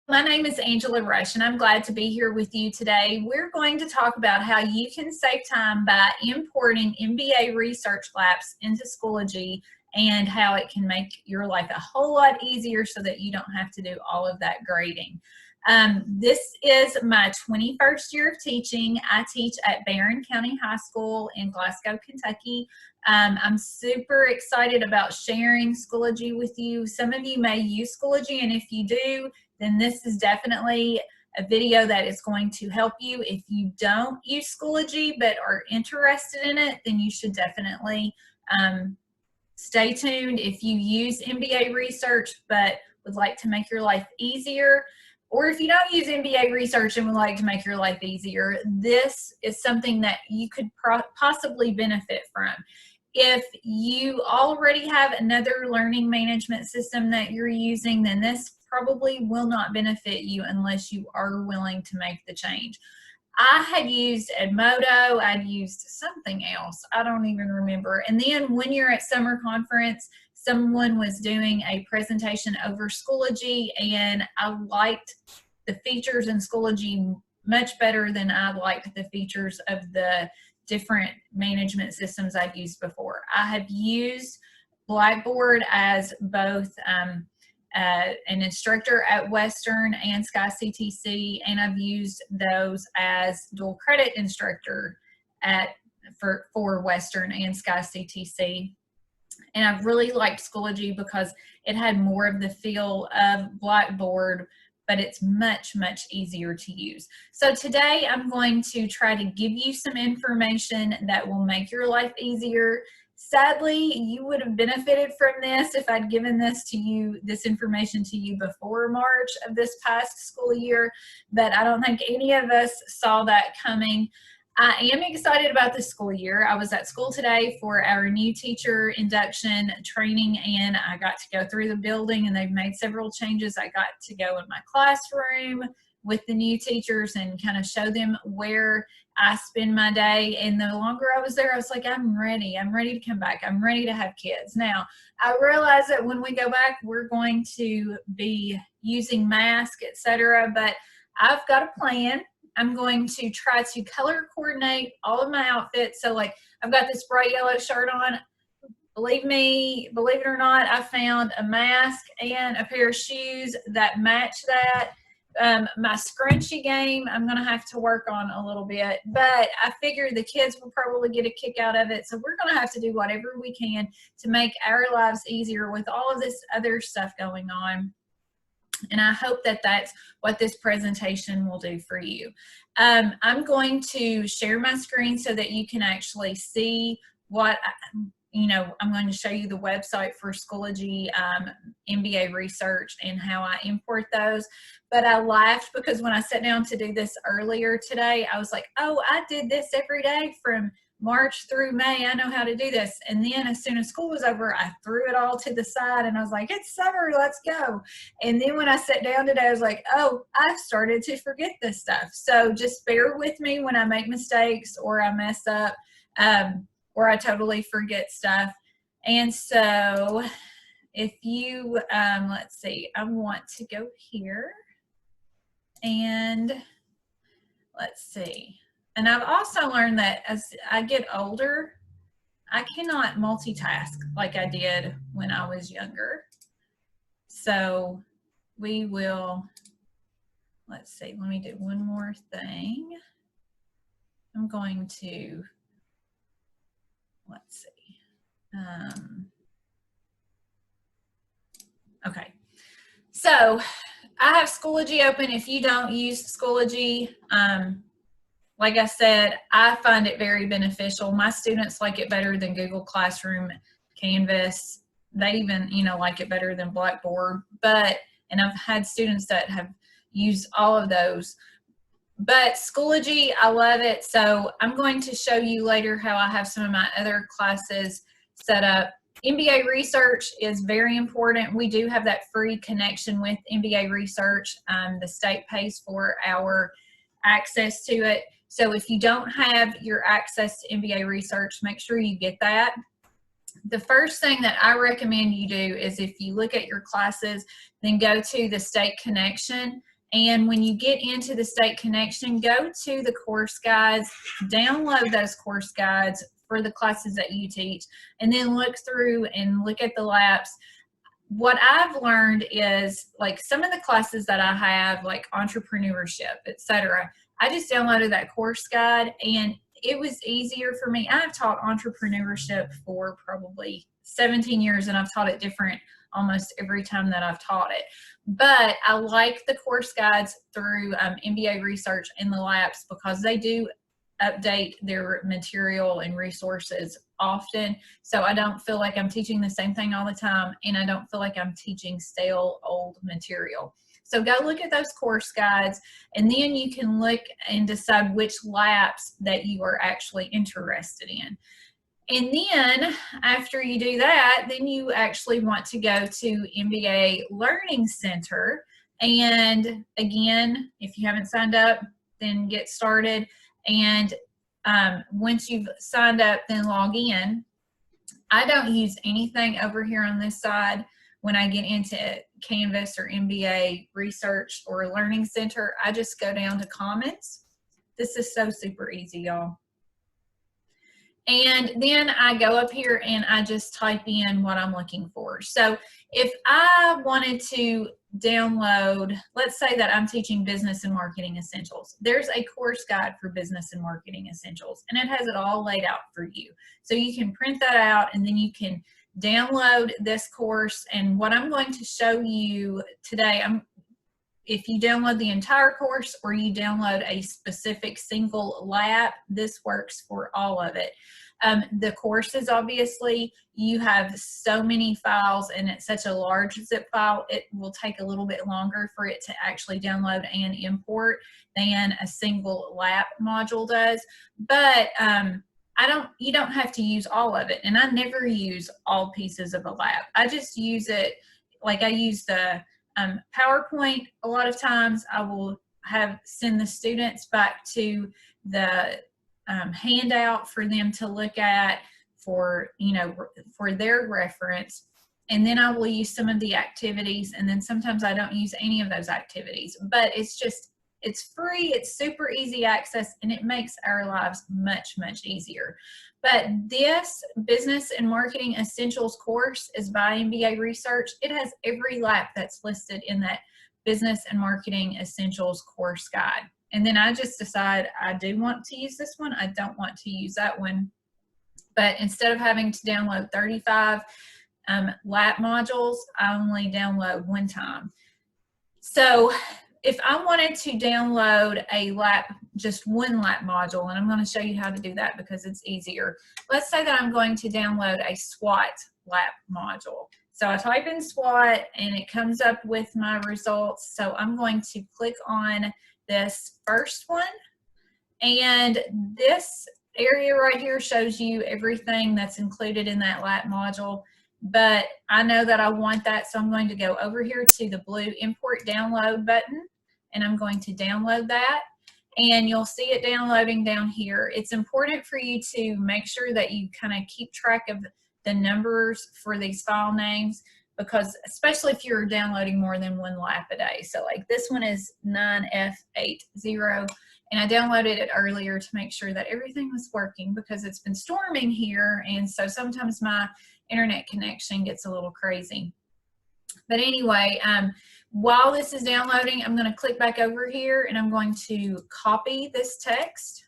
My name is Angela Rush, and I'm glad to be here with you today. We're going to talk about how you can save time by importing MBA Research LAPS into Schoology and how it can make your life a whole lot easier so that you don't have to do all of that grading. This is my 21st year of teaching. I teach at Barron County High School in Glasgow, Kentucky. I'm super excited about sharing Schoology with you. Some of you may use Schoology, and if you do, then this is definitely a video that is going to help you. If you don't use Schoology but are interested in it, then you should definitely stay tuned. If you use MBA Research but would like to make your life easier, or if you don't use MBA Research and would like to make your life easier, this is something that you could possibly benefit from. If you already have another learning management system that you're using, then this probably will not benefit you unless you are willing to make the change. I had used Edmodo, I'd used something else, I don't even remember. And then when you're at summer conference, someone was doing a presentation over Schoology, and I liked the features in Schoology much better than I liked the features of the different management systems I've used before. I have used Blackboard as both an instructor at Western and Sky CTC, and I've used those as dual credit instructor for Western and Sky CTC. And I've really liked Schoology because it had more of the feel of Blackboard, but it's much, much easier to use. So today I'm going to try to give you some information that will make your life easier. Sadly, you would have benefited from this if I'd given this information to you before March of this past school year, but I don't think any of us saw that coming. I am excited about this school year. I was at school today for our new teacher induction training, and I got to go through the building, and they've made several changes. I got to go in my classroom with the new teachers and kind of show them where I spend my day. And the longer I was there, I was like, I'm ready to come back. I'm ready to have kids. Now, I realize that when we go back, we're going to be using masks, etc., but I've got a plan. I'm going to try to color coordinate all of my outfits. So like I've got this bright yellow shirt on. Believe it or not, I found a mask and a pair of shoes that match that. My scrunchie game, I'm going to have to work on a little bit, but I figure the kids will probably get a kick out of it. So we're going to have to do whatever we can to make our lives easier with all of this other stuff going on. And I hope that that's what this presentation will do for you. I'm going to share my screen so that you can actually see what, I'm going to show you the website for Schoology MBA Research and how I import those. But I laughed because when I sat down to do this earlier today, I was like, oh, I did this every day from March through May. I know how to do this. And then as soon as school was over, I threw it all to the side and I was like, it's summer, let's go. And then when I sat down today, I was like, oh, I've started to forget this stuff. So just bear with me when I make mistakes or I mess up or I totally forget stuff. And so if you, let's see, I want to go here and let's see. And I've also learned that as I get older, I cannot multitask like I did when I was younger. So we will, let's see, let me do one more thing. I'm going to, let's see. Okay, so I have Schoology open. If you don't use Schoology, like I said, I find it very beneficial. My students like it better than Google Classroom, Canvas. They even, like it better than Blackboard. And I've had students that have used all of those. But Schoology, I love it. So I'm going to show you later how I have some of my other classes set up. MBA Research is very important. We do have that free connection with MBA Research. The state pays for our access to it. So if you don't have your access to MBA Research, make sure you get that. The first thing that I recommend you do is if you look at your classes, then go to the state connection And when you get into the state connection, go to the course guides, download those course guides for the classes that you teach, and then look through and look at the LAPS. What I've learned is, like, some of the classes that I have, like entrepreneurship, etc., I just downloaded that course guide and it was easier for me. I've taught entrepreneurship for probably 17 years and I've taught it different almost every time that I've taught it. But I like the course guides through MBA Research and the LAPS because they do update their material and resources often, so I don't feel like I'm teaching the same thing all the time, and I don't feel like I'm teaching stale old material. So go look at those course guides, and then you can look and decide which LAPS that you are actually interested in. And then after you do that, then you actually want to go to MBA Learning Center. And again, if you haven't signed up, then get started. And once you've signed up, then log in. I don't use anything over here on this side when I get into Canvas or MBA Research or Learning Center. I just go down to comments. This is so super easy, y'all. And then I go up here and I just type in what I'm looking for. So if I wanted to download, let's say that I'm teaching Business and Marketing Essentials. There's a course guide for Business and Marketing Essentials, and it has it all laid out for you. So you can print that out and then you can download this course. And what I'm going to show you today, if you download the entire course or you download a specific single LAP, this works for all of it. The courses, obviously, you have so many files and it's such a large zip file, it will take a little bit longer for it to actually download and import than a single LAP module does. But you don't have to use all of it. And I never use all pieces of a LAP. I just use it, like I use the PowerPoint. A lot of times I will send the students back to the handout for them to look at for their reference, and then I will use some of the activities, and then sometimes I don't use any of those activities. But it's free, it's super easy access, and it makes our lives much, much easier. But this Business and Marketing Essentials course is by MBA Research. It has every LAP that's listed in that Business and Marketing Essentials course guide. And then I just decide I do want to use this one. I don't want to use that one. But instead of having to download 35 LAP modules, I only download one time. So if I wanted to download a LAP, just one LAP module, and I'm going to show you how to do that because it's easier. Let's say that I'm going to download a SWOT LAP module. So I type in SWOT and it comes up with my results. So I'm going to click on this first one, and this area right here shows you everything that's included in that LAP module. But I know that I want that, so I'm going to go over here to the blue Import Download button, and I'm going to download that. And you'll see it downloading down here. It's important for you to make sure that you kind of keep track of the numbers for these file names, because especially if you're downloading more than one LAP a day. So like this one is 9F80, and I downloaded it earlier to make sure that everything was working because it's been storming here, and so sometimes my internet connection gets a little crazy. But anyway, while this is downloading, I'm going to click back over here and I'm going to copy this text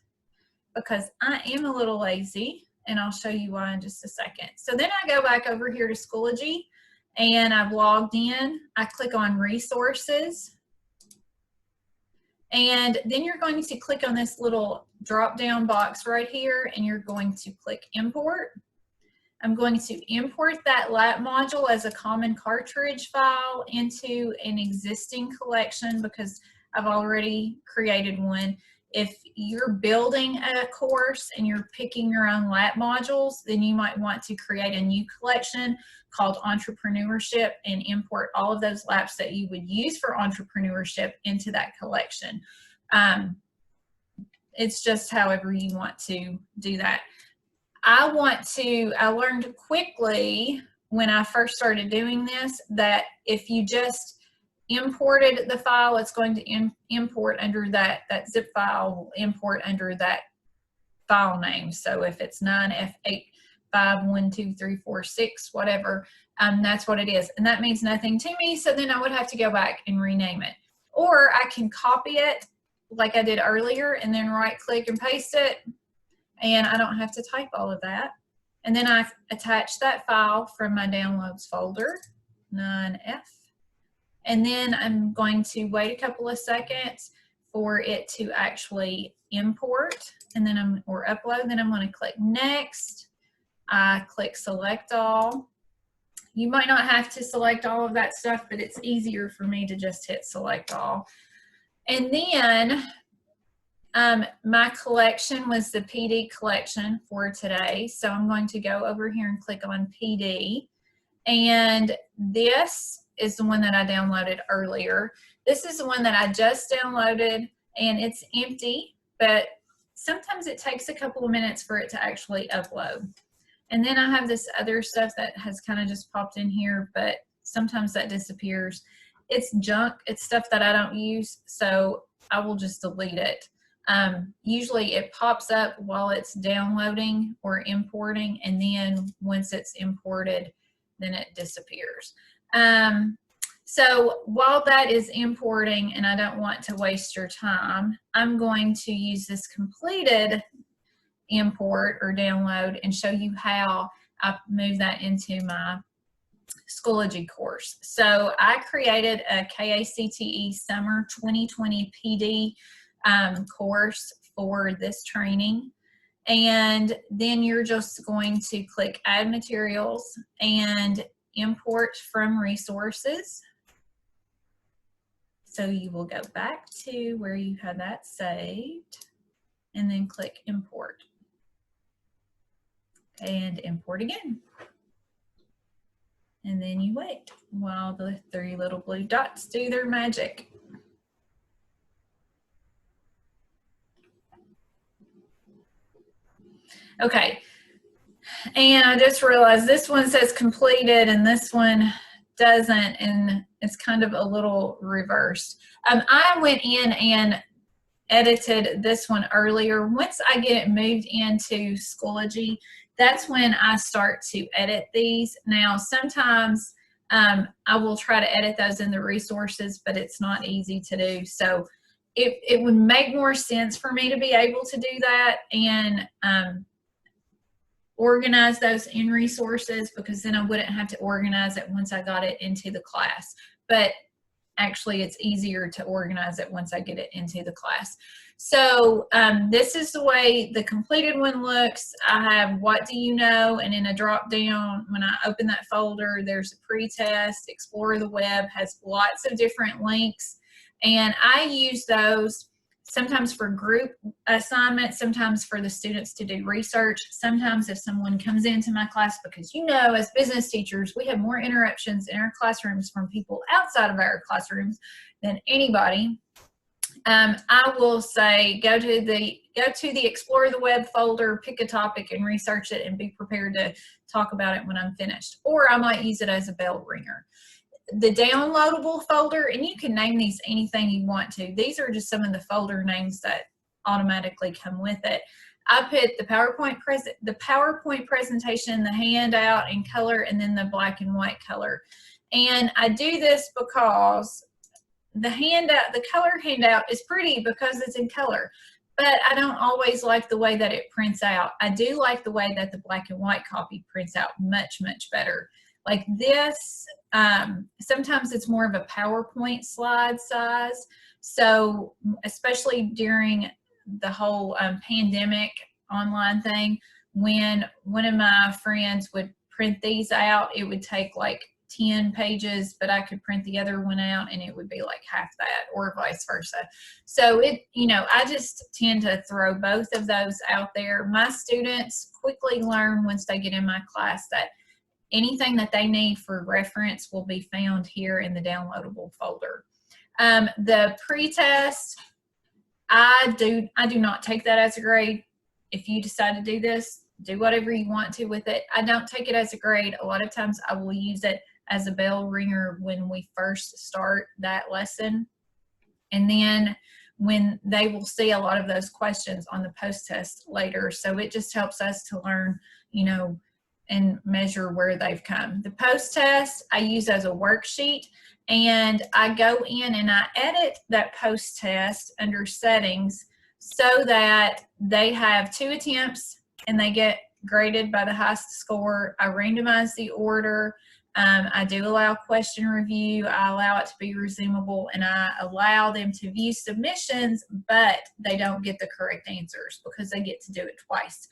because I am a little lazy, and I'll show you why in just a second. So then I go back over here to Schoology and I've logged in. I click on Resources, and then you're going to click on this little drop down box right here and you're going to click Import. I'm going to import that LAP module as a common cartridge file into an existing collection because I've already created one. If you're building a course and you're picking your own LAP modules, then you might want to create a new collection called Entrepreneurship and import all of those LAPs that you would use for entrepreneurship into that collection. It's just however you want to do that. I learned quickly when I first started doing this that if you just imported the file, it's going to import under that zip file, will import under that file name. So if it's 9F8512346, whatever, that's what it is. And that means nothing to me, so then I would have to go back and rename it. Or I can copy it like I did earlier and then right click and paste it, and I don't have to type all of that. And then I attach that file from my downloads folder, 9F. And then I'm going to wait a couple of seconds for it to actually import, and then or upload. Then I'm going to click next. I click select all. You might not have to select all of that stuff, but it's easier for me to just hit select all. And then my collection was the PD collection for today. So I'm going to go over here and click on PD. And this is the one that I downloaded earlier. This is the one that I just downloaded, and it's empty, but sometimes it takes a couple of minutes for it to actually upload. And then I have this other stuff that has kind of just popped in here, but sometimes that disappears. It's junk, it's stuff that I don't use, so I will just delete it. Usually it pops up while it's downloading or importing, and then once it's imported, then it disappears. So while that is importing and I don't want to waste your time, I'm going to use this completed import or download and show you how I move that into my Schoology course. So I created a KACTE Summer 2020 PD course for this training. And then you're just going to click Add Materials and Import from Resources. So you will go back to where you had that saved and then click Import. And import again. And then you wait while the 3 little blue dots do their magic. Okay, and I just realized this one says completed and this one doesn't, and it's kind of a little reversed. I went in and edited this one earlier. Once I get it moved into Schoology, that's when I start to edit these. Now, sometimes I will try to edit those in the resources, but it's not easy to do. So it would make more sense for me to be able to do that and organize those in resources, because then I wouldn't have to organize it once I got it into the class. But actually, it's easier to organize it once I get it into the class. So this is the way the completed one looks. I have what do you know, and in a drop down, when I open that folder, there's a pre-test, explore the web, has lots of different links. And I use those sometimes for group assignments, sometimes for the students to do research, sometimes if someone comes into my class, because as business teachers, we have more interruptions in our classrooms from people outside of our classrooms than anybody. I will say go to the Explore the Web folder, pick a topic and research it, and be prepared to talk about it when I'm finished. Or I might use it as a bell ringer. The downloadable folder, and you can name these anything you want to. These are just some of the folder names that automatically come with it. I put the PowerPoint presentation, the handout in color, and then the black and white color. And I do this because the color handout is pretty because it's in color, but I don't always like the way that it prints out. I do like the way that the black and white copy prints out much, much better. Like this, sometimes it's more of a PowerPoint slide size. So especially during the whole pandemic online thing, when one of my friends would print these out, it would take like 10 pages, but I could print the other one out and it would be like half that, or vice versa. So I just tend to throw both of those out there. My students quickly learn once they get in my class that anything that they need for reference will be found here in the downloadable folder. The pre-test, I do not take that as a grade. If you decide to do this, do whatever you want to with it. I don't take it as a grade. A lot of times I will use it as a bell ringer when we first start that lesson. And then when they will see a lot of those questions on the post-test later. So it just helps us to learn, you know, and measure where they've come. The post-test I use as a worksheet, and I go in and I edit that post-test under settings so that they have 2 attempts and they get graded by the highest score. I randomize the order. I do allow question review. I allow it to be resumable, and I allow them to view submissions, but they don't get the correct answers because they get to do it twice.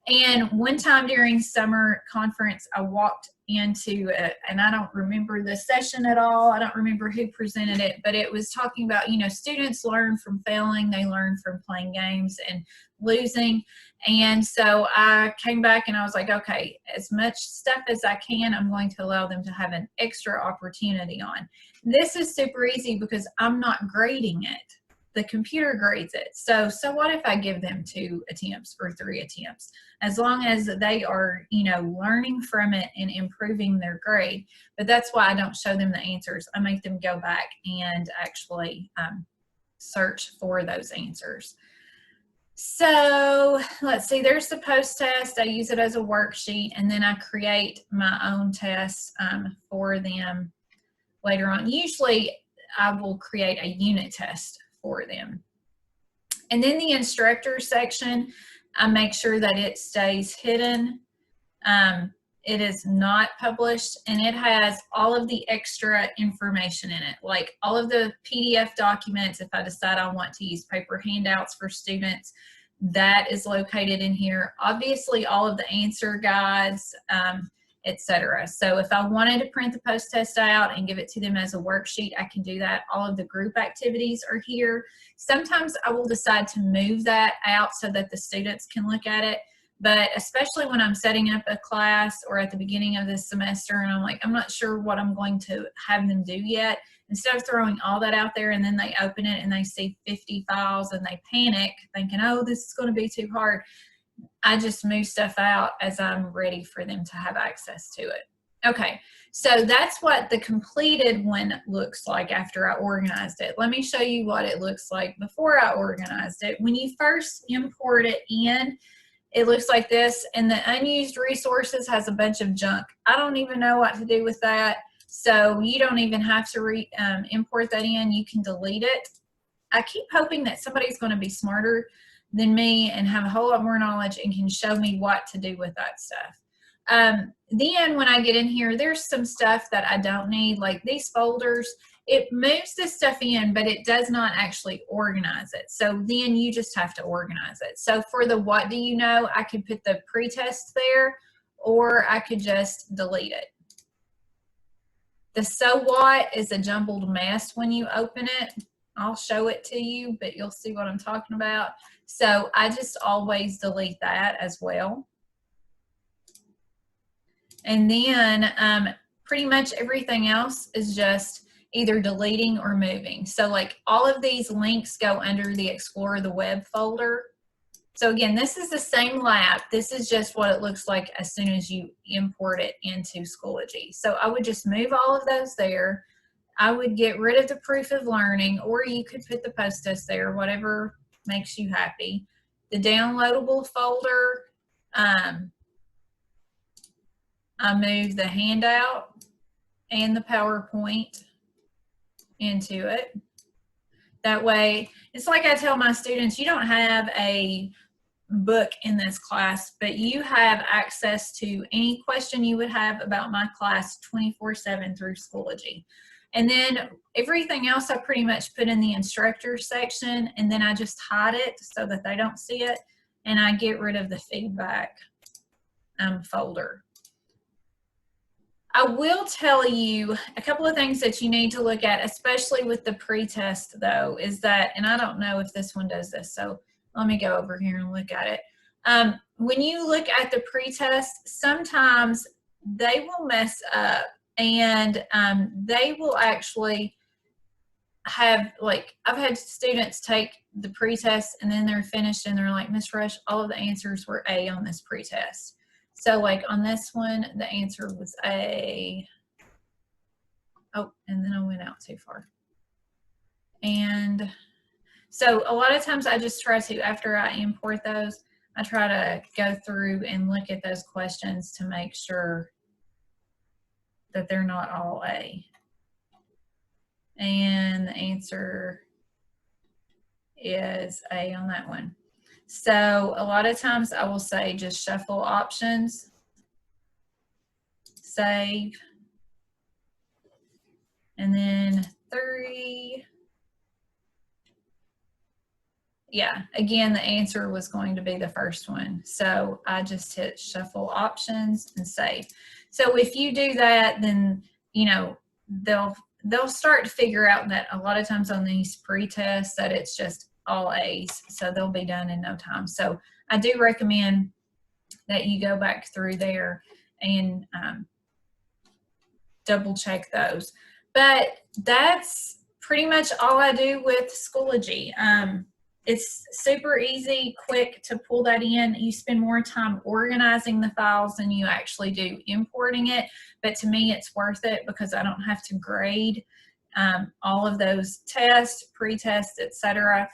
And one time during summer conference, I walked into it, and I don't remember the session at all. I don't remember who presented it, but it was talking about, you know, students learn from failing. They learn from playing games and losing. And so I came back and I was like, okay, as much stuff as I can, I'm going to allow them to have an extra opportunity on. This is super easy because I'm not grading it. The computer grades it. So what if I give them 2 attempts or 3 attempts? As long as they are, you know, learning from it and improving their grade. But that's why I don't show them the answers. I make them go back and actually search for those answers. So let's see, there's the post-test. I use it as a worksheet, and then I create my own tests for them later on. Usually I will create a unit test for them. And then the instructor section, I make sure that it stays hidden. It is not published, and it has all of the extra information in it, like all of the PDF documents. If I decide I want to use paper handouts for students, that is located in here. Obviously, all of the answer guides, etc. So if I wanted to print the post-test out and give it to them as a worksheet, I can do that. All of the group activities are here. Sometimes I will decide to move that out so that the students can look at it. But especially when I'm setting up a class or at the beginning of the semester and I'm like, I'm not sure what I'm going to have them do yet, instead of throwing all that out there and then they open it and they see 50 files and they panic thinking, oh, this is going to be too hard, I just move stuff out as I'm ready for them to have access to it. Okay, so that's what the completed one looks like after I organized it. Let me show you what it looks like before I organized it. When you first import it in, it looks like this, and the unused resources has a bunch of junk. I don't even know what to do with that, so you don't even have to import that in. You can delete it. I keep hoping that somebody's going to be smarter than me and have a whole lot more knowledge and can show me what to do with that stuff. Then when I get in here, there's some stuff that I don't need, like these folders. It moves this stuff in, but it does not actually organize it. So then you just have to organize it. So for the what do you know, I could put the pretest there, or I could just delete it. The so what is a jumbled mess when you open it. I'll show it to you, but you'll see what I'm talking about. So I just always delete that as well. And then pretty much everything else is just either deleting or moving. So like all of these links go under the Explore the Web folder. So again, this is the same lab. This is just what it looks like as soon as you import it into Schoology. So I would just move all of those there. I would get rid of the proof of learning, or you could put the post-test there, whatever makes you happy. The downloadable folder, I move the handout and the PowerPoint into it. That way, it's like I tell my students, you don't have a book in this class, but you have access to any question you would have about my class 24/7 through Schoology. And then everything else I pretty much put in the instructor section, and then I just hide it so that they don't see it, and I get rid of the feedback folder. I will tell you a couple of things that you need to look at, especially with the pretest though, is that, and I don't know if this one does this, so let me go over here and look at it. When you look at the pretest, sometimes they will mess up, and they will actually have, like, I've had students take the pretest and then they're finished and they're like, Ms. Rush, all of the answers were A on this pretest. So like on this one, the answer was A. Oh, and then I went out too far. And so a lot of times I just try to, after I import those, I try to go through and look at those questions to make sure that they're not all A. And the answer is A on that one. So a lot of times I will say just shuffle options, save, and then 3. Yeah, again, the answer was going to be the first one. So I just hit shuffle options and save. So if you do that, then, you know, they'll start to figure out that a lot of times on these pre-tests that it's just all A's. So they'll be done in no time. So I do recommend that you go back through there and double check those. But that's pretty much all I do with Schoology. It's super easy, quick to pull that in. You spend more time organizing the files than you actually do importing it. But to me, it's worth it because I don't have to grade all of those tests, pre-tests, etc.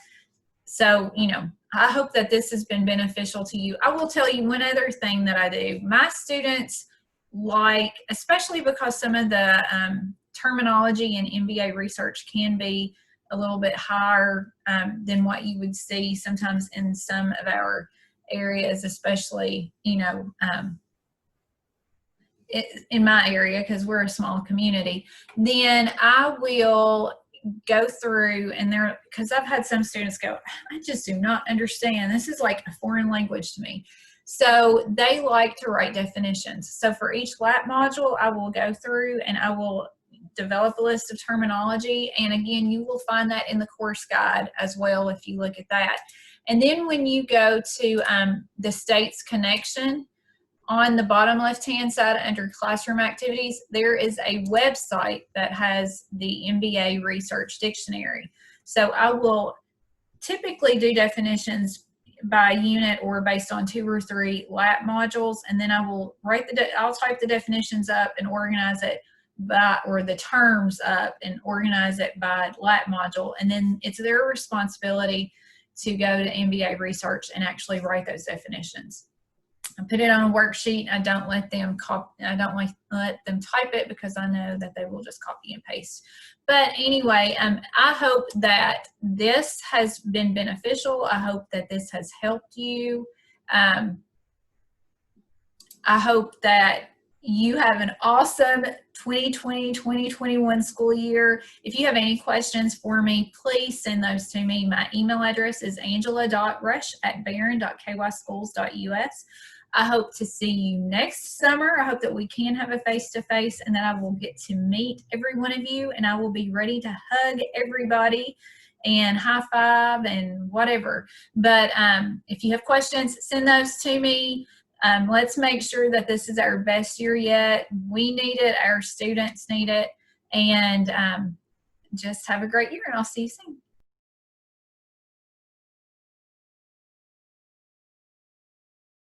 So, you know, I hope that this has been beneficial to you. I will tell you one other thing that I do. My students like, especially because some of the terminology in MBA research can be a little bit higher than what you would see sometimes in some of our areas, especially, you know, in my area, because we're a small community, then I will go through and there, because I've had some students go, I just do not understand. This is like a foreign language to me. So they like to write definitions. So for each LAP module, I will go through and I will develop a list of terminology. And again, you will find that in the course guide as well if you look at that. And then when you go to the states connection, on the bottom left-hand side under classroom activities, there is a website that has the MBA Research Dictionary. So I will typically do definitions by unit or based on 2 or 3 LAP modules, and then I will I'll type the definitions up and organize it by, or the terms up and organize it by LAP module, and then it's their responsibility to go to MBA Research and actually write those definitions. I put it on a worksheet. I don't let them let them type it because I know that they will just copy and paste. But anyway, I hope that this has been beneficial. I hope that this has helped you. I hope that you have an awesome 2020-2021 school year. If you have any questions for me, please send those to me. My email address is angela.rush@barron.kyschools.us. I hope to see you next summer. I hope that we can have a face-to-face and that I will get to meet every one of you, and I will be ready to hug everybody and high five and whatever. But if you have questions, send those to me. Let's make sure that this is our best year yet. We need it. Our students need it. And just have a great year, and I'll see you soon.